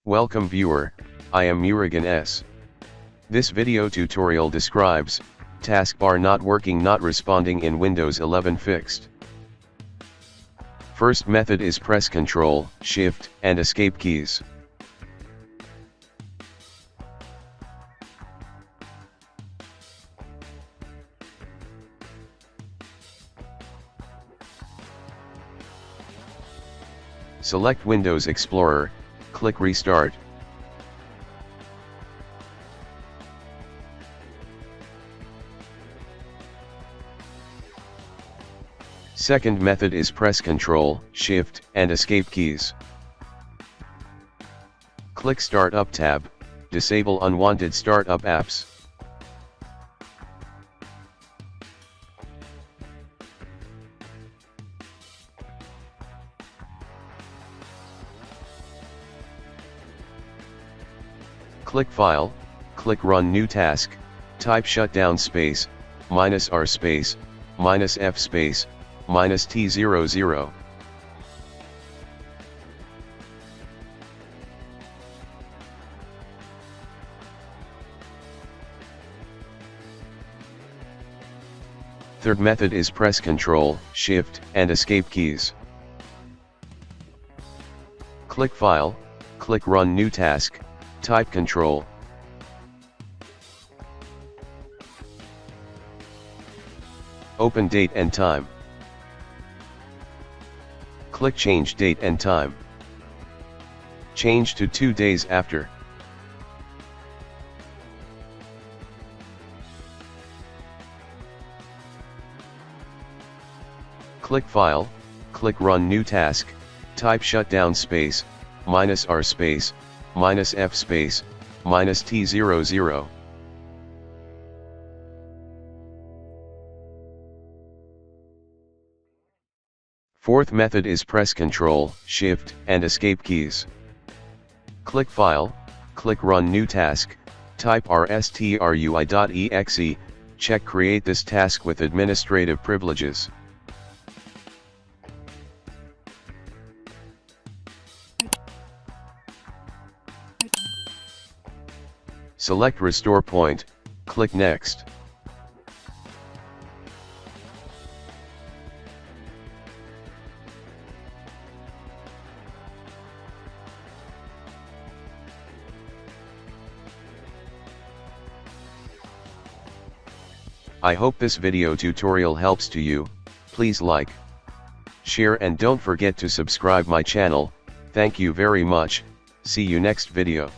Welcome viewer, I am Murugan S. This video tutorial describes, taskbar not working not responding in Windows 11 fixed. First method is press Ctrl, Shift, and Escape keys. Select Windows Explorer, click Restart. Second method is press Ctrl, Shift, and Escape keys. Click Startup tab, disable unwanted startup apps. Click File, click Run New Task, type shutdown space, -R space, -F space, -T00. Third method is press Ctrl, Shift, and Escape keys. Click File, click Run New Task, type Ctrl. Open date and time. Click Change date and time. Change to 2 days after. Click File, click Run New Task, type shutdown space, -R space, -F space, -T00. Fourth method is press Ctrl, Shift, and Escape keys. Click File, click Run New Task, type rstrui.exe, check Create this task with administrative privileges. Select Restore Point, click Next. I hope this video tutorial helps to you. Please like, share, and don't forget to subscribe my channel. Thank you very much. See you next video.